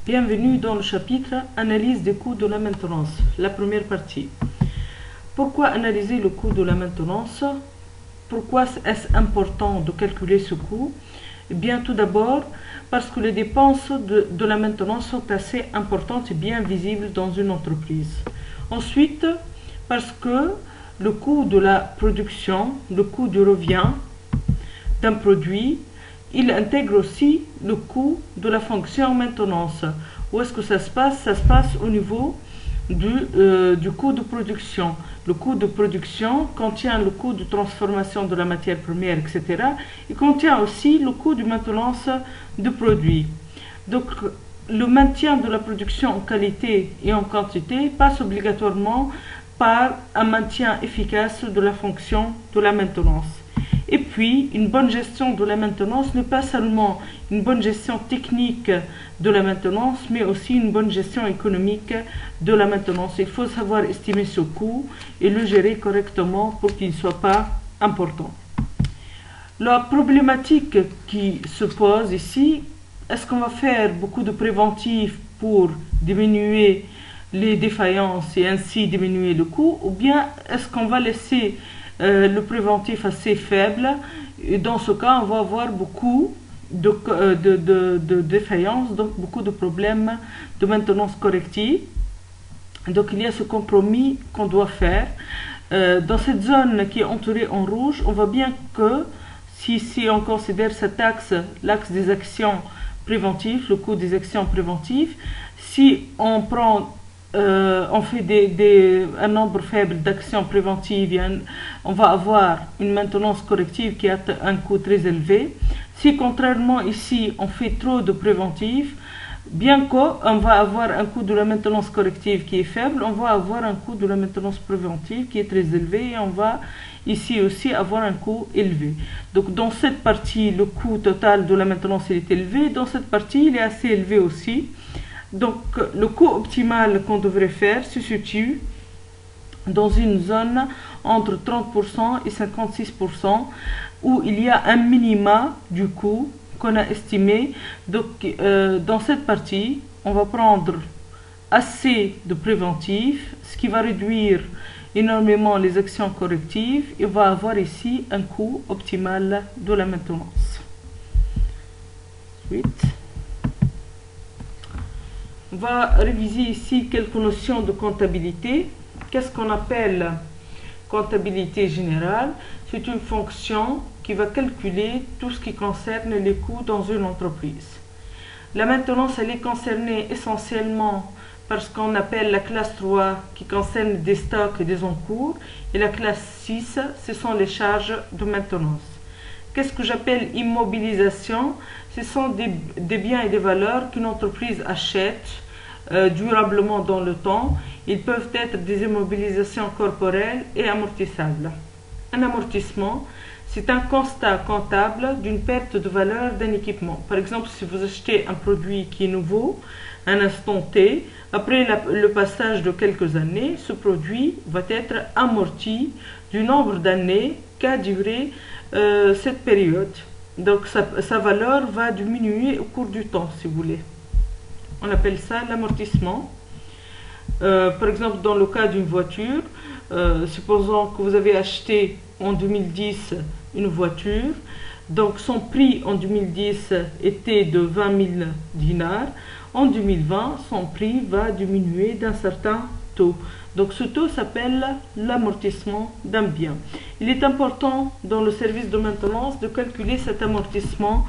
Bienvenue dans le chapitre Analyse des coûts de la maintenance, la première partie. Pourquoi analyser le coût de la maintenance? Pourquoi est-ce important de calculer ce coût? Eh bien, tout d'abord, parce que les dépenses de la maintenance sont assez importantes et bien visibles dans une entreprise. Ensuite, parce que le coût de la production, le coût du revient d'un produit, il intègre aussi le coût de la fonction maintenance. Où est-ce que ça se passe? Ça se passe au niveau du coût de production. Le coût de production contient le coût de transformation de la matière première, etc. Il contient aussi le coût de maintenance du produit. Donc, le maintien de la production en qualité et en quantité passe obligatoirement par un maintien efficace de la fonction de la maintenance. Et puis, une bonne gestion de la maintenance n'est pas seulement une bonne gestion technique de la maintenance, mais aussi une bonne gestion économique de la maintenance. Il faut savoir estimer ce coût et le gérer correctement pour qu'il ne soit pas important. La problématique qui se pose ici, est-ce qu'on va faire beaucoup de préventifs pour diminuer les défaillances et ainsi diminuer le coût, ou bien est-ce qu'on va laisser le préventif assez faible, et dans ce cas on va avoir beaucoup de défaillances, donc beaucoup de problèmes de maintenance corrective. Donc il y a ce compromis qu'on doit faire. Dans cette zone qui est entourée en rouge, on voit bien que si on considère cet axe, l'axe des actions préventives, le coût des actions préventives, si on prend on fait un nombre faible d'actions préventives, on va avoir une maintenance corrective qui a un coût très élevé. Si contrairement ici on fait trop de préventifs, bien qu'on va avoir un coût de la maintenance corrective qui est faible, on va avoir un coût de la maintenance préventive qui est très élevé et on va ici aussi avoir un coût élevé. Donc dans cette partie, le coût total de la maintenance est élevé, dans cette partie il est assez élevé aussi. Donc, le coût optimal qu'on devrait faire se situe dans une zone entre 30% et 56% où il y a un minima du coût qu'on a estimé. Donc, dans cette partie, on va prendre assez de préventifs, ce qui va réduire énormément les actions correctives et on va avoir ici un coût optimal de la maintenance. Ensuite, on va réviser ici quelques notions de comptabilité. Qu'est-ce qu'on appelle comptabilité générale? C'est une fonction qui va calculer tout ce qui concerne les coûts dans une entreprise. La maintenance, elle est concernée essentiellement par ce qu'on appelle la classe 3 qui concerne des stocks et des encours, et la classe 6, ce sont les charges de maintenance. Qu'est-ce que j'appelle immobilisation? Ce sont des biens et des valeurs qu'une entreprise achète durablement dans le temps. Ils peuvent être des immobilisations corporelles et amortissables. Un amortissement, c'est un constat comptable d'une perte de valeur d'un équipement. Par exemple, si vous achetez un produit qui est nouveau, à un instant T, après le passage de quelques années, ce produit va être amorti du nombre d'années qu'a duré cette période. Donc sa valeur va diminuer au cours du temps, si vous voulez. On appelle ça l'amortissement. Par exemple, dans le cas d'une voiture, supposons que vous avez acheté en 2010 une voiture, donc son prix en 2010 était de 20 000 dinars. En 2020, son prix va diminuer d'un certain taux. Donc ce taux s'appelle l'amortissement d'un bien. Il est important dans le service de maintenance de calculer cet amortissement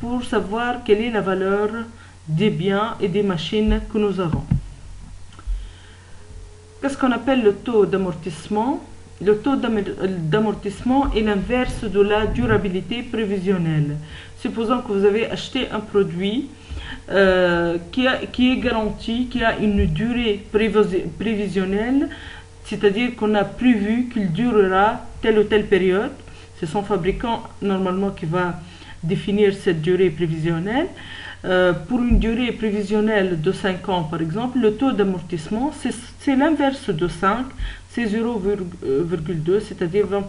pour savoir quelle est la valeur des biens et des machines que nous avons. Qu'est-ce qu'on appelle le taux d'amortissement? Le taux d'amortissement est l'inverse de la durabilité prévisionnelle. Supposons que vous avez acheté un produit qui est garanti, qui a une durée prévisionnelle, c'est-à-dire qu'on a prévu qu'il durera telle ou telle période. C'est son fabricant normalement qui va définir cette durée prévisionnelle. Pour une durée prévisionnelle de 5 ans par exemple, le taux d'amortissement c'est l'inverse de 5, c'est 0,2, c'est-à-dire 20%.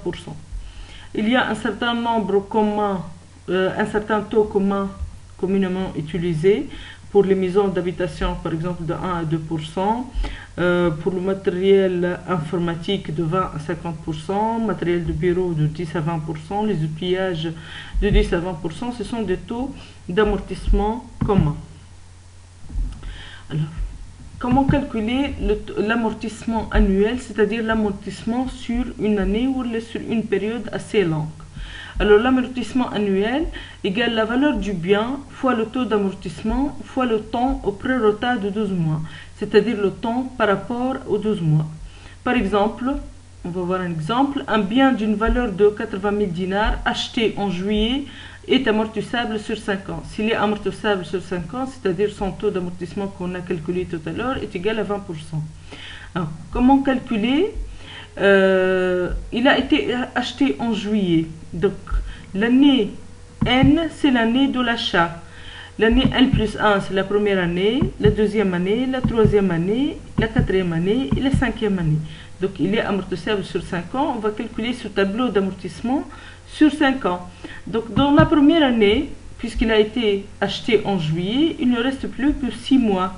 Il y a un certain nombre commun, un certain taux commun communément utilisé pour les maisons d'habitation, par exemple, de 1 à 2%, pour le matériel informatique de 20 à 50%, matériel de bureau de 10 à 20%, les outillages de 10 à 20%, ce sont des taux d'amortissement communs. Alors, comment calculer l'amortissement annuel, c'est-à-dire l'amortissement sur une année ou sur une période assez longue? Alors, l'amortissement annuel égale la valeur du bien fois le taux d'amortissement fois le temps au prorata de 12 mois, c'est-à-dire le temps par rapport aux 12 mois. Par exemple, on va voir un exemple, un bien d'une valeur de 80 000 dinars acheté en juillet est amortissable sur 5 ans. S'il est amortissable sur 5 ans, c'est-à-dire son taux d'amortissement qu'on a calculé tout à l'heure est égal à 20%. Alors, comment calculer? Il a été acheté en juillet. Donc, l'année N, c'est l'année de l'achat. L'année N plus 1, c'est la première année, la deuxième année, la troisième année, la quatrième année et la cinquième année. Donc, il est amortissable sur 5 ans. On va calculer ce tableau d'amortissement sur 5 ans. Donc, dans la première année, puisqu'il a été acheté en juillet, il ne reste plus que 6 mois.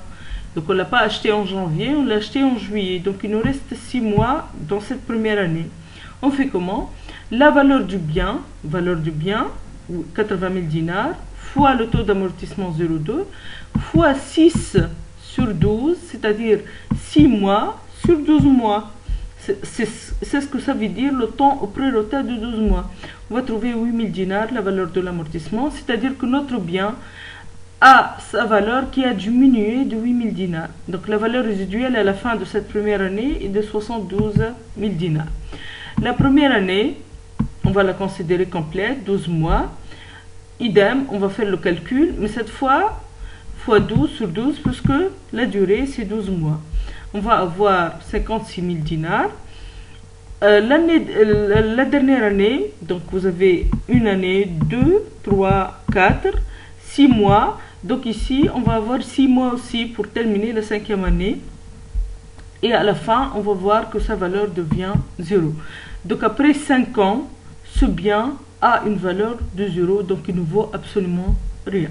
Donc, on ne l'a pas acheté en janvier, on l'a acheté en juillet. Donc, il nous reste 6 mois dans cette première année. On fait comment? La valeur du bien, 80 000 dinars, fois le taux d'amortissement 0,2, fois 6 sur 12, c'est-à-dire 6 mois sur 12 mois. C'est ce que ça veut dire le temps au prorata de 12 mois. On va trouver 8 000 dinars, la valeur de l'amortissement, c'est-à-dire que notre bien a sa valeur qui a diminué de 8 000 dinars. Donc la valeur résiduelle à la fin de cette première année est de 72 000 dinars. La première année, on va la considérer complète, 12 mois. Idem, on va faire le calcul, mais cette fois, fois 12 sur 12, puisque la durée, c'est 12 mois. On va avoir 56 000 dinars. La dernière année, donc vous avez une année, 2, 3, 4, 6 mois. Donc ici, on va avoir 6 mois aussi pour terminer la cinquième année. Et à la fin, on va voir que sa valeur devient 0. Donc après 5 ans, ce bien a une valeur de 0, donc il ne vaut absolument rien.